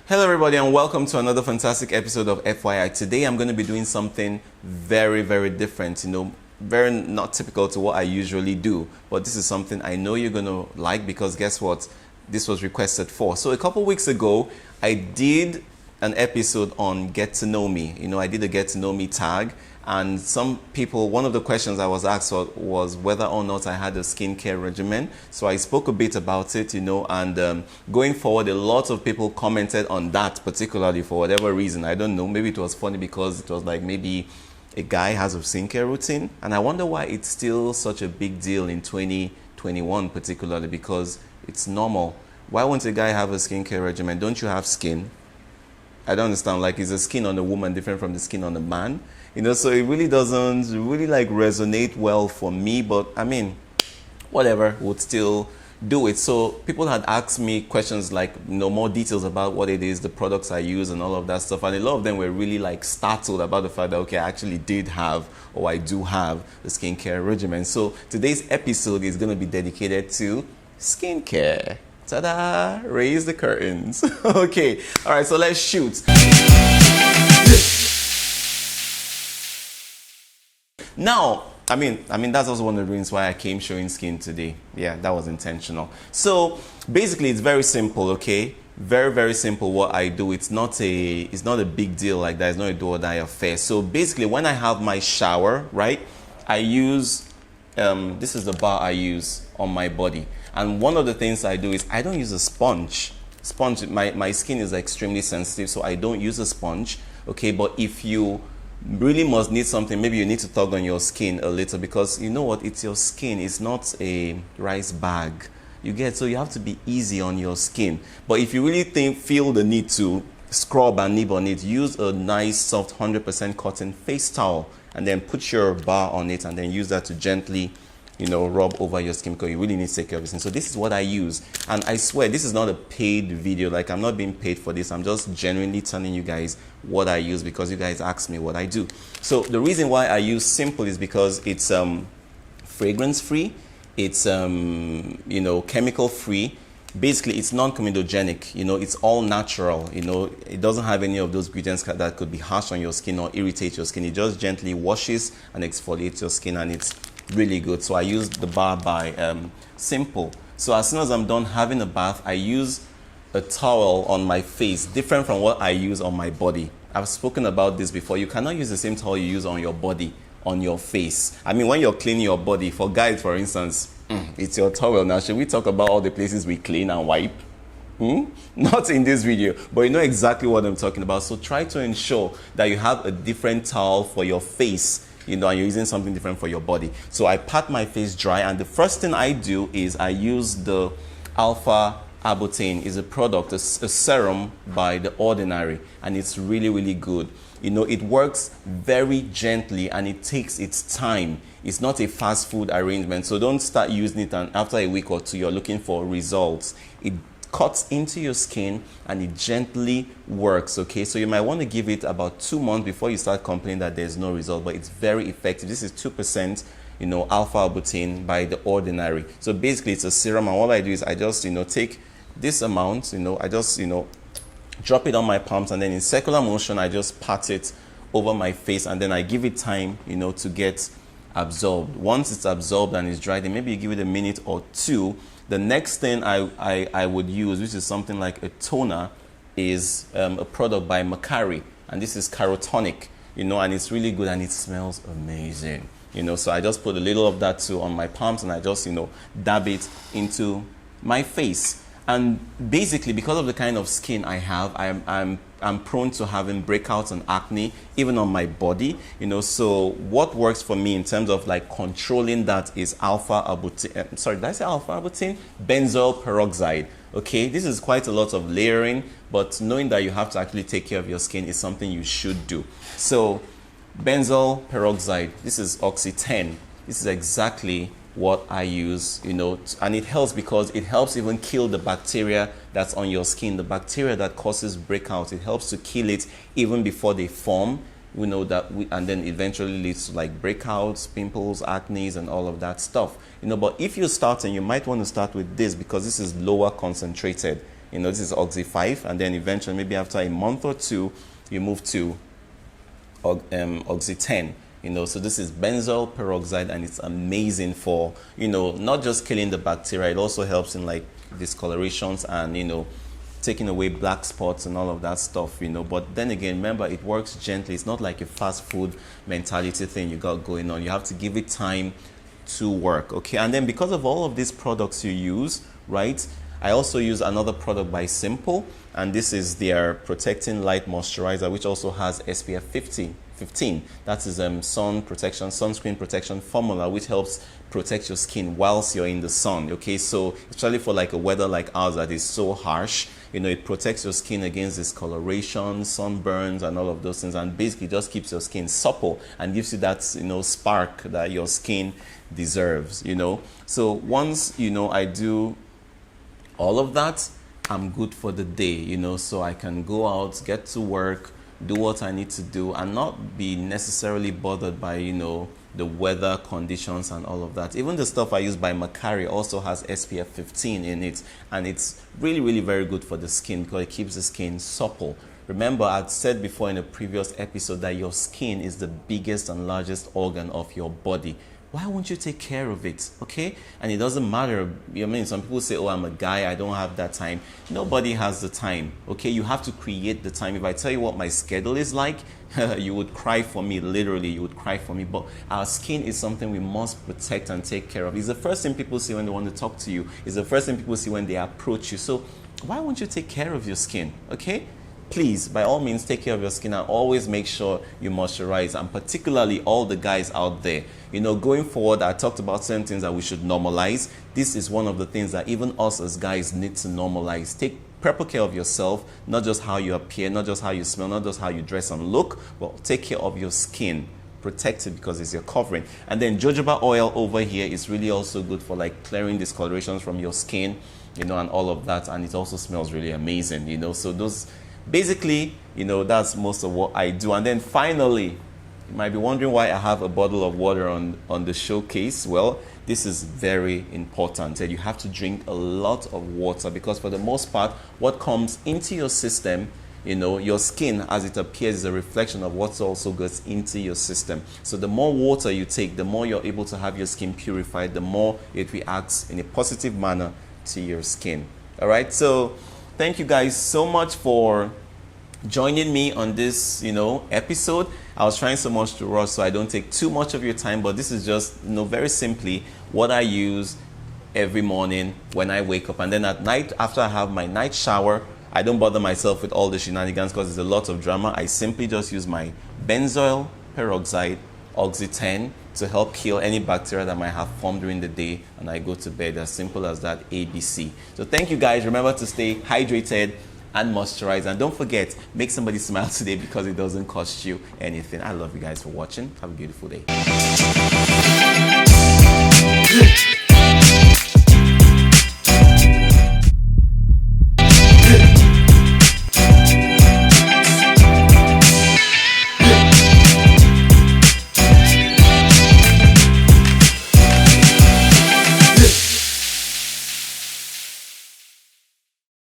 Hello everybody and welcome to another fantastic episode of FYI. Today I'm going to be doing something very different, very not typical to what I usually do, but this is something I know you're going to like because guess what? This was requested for. So a couple weeks ago, I did an episode on Get to Know Me. I did a Get to Know Me tag, and some people, one of the questions I was asked was whether or not I had a skincare regimen. So I spoke a bit about it, and going forward, a lot of people commented on that particularly for whatever reason. I don't know, maybe it was funny because it was like maybe a guy has a skincare routine, and I wonder why it's still such a big deal in 2021 particularly, because it's normal. Why won't a guy have a skincare regimen? Don't you have skin? I don't understand. Like, is the skin on a woman different from the skin on a man? So it really doesn't really like resonate well for me, but I mean, whatever, would still do it. So people had asked me questions like, more details about what it is, the products I use and all of that stuff. And a lot of them were really like startled about the fact that, okay, I actually did have, or I do have the skincare regimen. So today's episode is going to be dedicated to skincare. Ta-da! Raise the curtains. Okay, all right, so let's shoot. Now, I mean that's also one of the reasons why I came showing skin today. Yeah, that was intentional. So basically, it's very simple. Okay, very simple. What I do, it's not a big deal like that. It's not a do or die affair. So basically, when I have my shower, right, I use this is the bar I use on my body. And one of the things I do is I don't use a sponge. My skin is extremely sensitive, so I don't use a sponge. Okay, but if you really must need something, maybe you need to tug on your skin a little, because you know what, it's your skin, it's not a rice bag. You get, so you have to be easy on your skin. But if you really feel the need to scrub and nib on it, use a nice soft 100% cotton face towel and then put your bar on it and then use that to gently rub over your skin, because you really need to take care of your skin. So this is what I use, and I swear this is not a paid video. Like, I'm not being paid for this. I'm just genuinely telling you guys what I use because you guys asked me what I do. So the reason why I use Simple is because it's fragrance free, it's chemical free. Basically, it's non-comedogenic. It's all natural. It doesn't have any of those ingredients that could be harsh on your skin or irritate your skin. It just gently washes and exfoliates your skin, and it's really good. So I use the bar by Simple. So as soon as I'm done having a bath, I use a towel on my face, different from what I use on my body. I've spoken about this before. You cannot use the same towel you use on your body on your face. I mean, when you're cleaning your body, for guys, for instance, it's your towel. Now, should we talk about all the places we clean and wipe? Not in this video, but you know exactly what I'm talking about. So try to ensure that you have a different towel for your face, and you're using something different for your body. So I pat my face dry, and the first thing I do is I use the Alpha Arbutin. Is a product, a serum by The Ordinary, and it's really good. It works very gently and it takes its time. It's not a fast food arrangement, so don't start using it and after a week or two you're looking for results. It cuts into your skin and it gently works. Okay, so you might want to give it about 2 months before you start complaining that there's no result, but it's very effective. This is 2% Alpha Arbutin by The Ordinary. So basically it's a serum, and all I do is I just take this amount, I just drop it on my palms, and then in circular motion I just pat it over my face, and then I give it time to get absorbed. Once it's absorbed and it's dry, then maybe you give it a minute or two. The next thing I would use, which is something like a toner, is a product by Macari, and this is Carotonic, and it's really good and it smells amazing. So I just put a little of that too on my palms, and I just dab it into my face. And basically, because of the kind of skin I have, I'm prone to having breakouts and acne, even on my body. So what works for me in terms of like controlling that is Alpha Arbutin. Sorry, did I say Alpha Arbutin? Benzoyl Peroxide. Okay, this is quite a lot of layering, but knowing that you have to actually take care of your skin is something you should do. So Benzoyl Peroxide, this is Oxy 10. This is exactly what I use, and it helps because it helps even kill the bacteria that's on your skin, the bacteria that causes breakouts. It helps to kill it even before they form. And then eventually leads to like breakouts, pimples, acne, and all of that stuff. But if you're starting, you might want to start with this because this is lower concentrated. You know, this is Oxy 5, and then eventually, maybe after a month or two, you move to Oxy 10. You know, so this is benzoyl peroxide, and it's amazing for, you know, not just killing the bacteria, it also helps in like discolorations and, you know, taking away black spots and all of that stuff, you know. But then again, remember, it works gently. It's not like a fast food mentality thing you got going on. You have to give it time to work, okay? And then because of all of these products you use, right, I also use another product by Simple, and this is their Protecting Light Moisturizer, which also has SPF 15. That is sun protection, sunscreen protection formula, which helps protect your skin whilst you're in the sun, okay? So especially for like a weather like ours that is so harsh, you know, it protects your skin against discoloration, sunburns, and all of those things, and basically just keeps your skin supple and gives you that, you know, spark that your skin deserves, you know. So once, you know, I do all of that, I'm good for the day, you know, so I can go out, get to work, do what I need to do, and not be necessarily bothered by, you know, the weather conditions and all of that. Even the stuff I use by Macari also has SPF 15 in it, and it's really, really very good for the skin because it keeps the skin supple. Remember, I'd said before in a previous episode that your skin is the biggest and largest organ of your body. Why won't you take care of it, okay? And it doesn't matter. I mean, some people say, oh, I'm a guy, I don't have that time. Nobody has the time, okay? You have to create the time. If I tell you what my schedule is like, you would cry for me, literally, you would cry for me. But our skin is something we must protect and take care of. It's the first thing people see when they want to talk to you. It's the first thing people see when they approach you. So why won't you take care of your skin, okay? Please, by all means, take care of your skin and always make sure you moisturize. And particularly all the guys out there, you know, going forward, I talked about certain things that we should normalize. This is one of the things that even us as guys need to normalize. Take proper care of yourself, not just how you appear, not just how you smell, not just how you dress and look, but take care of your skin. Protect it because it's your covering. And then jojoba oil over here is really also good for like clearing discolorations from your skin, you know, and all of that. And it also smells really amazing, you know. So those, basically, you know, that's most of what I do. And then finally, you might be wondering why I have a bottle of water on the showcase. Well, this is very important. You have to drink a lot of water because for the most part, what comes into your system, you know, your skin as it appears is a reflection of what also goes into your system. So the more water you take, the more you're able to have your skin purified, the more it reacts in a positive manner to your skin. All right, so thank you guys so much for joining me on this, you know, episode. I was trying so much to rush so I don't take too much of your time, but this is just, you know, very simply what I use every morning when I wake up. And then at night, after I have my night shower, I don't bother myself with all the shenanigans because there's a lot of drama. I simply just use my benzoyl peroxide, Oxy 10, to help kill any bacteria that might have formed during the day, and I go to bed. As simple as that, ABC. So thank you guys. Remember to stay hydrated and moisturized, and don't forget, make somebody smile today because it doesn't cost you anything. I love you guys for watching. Have a beautiful day.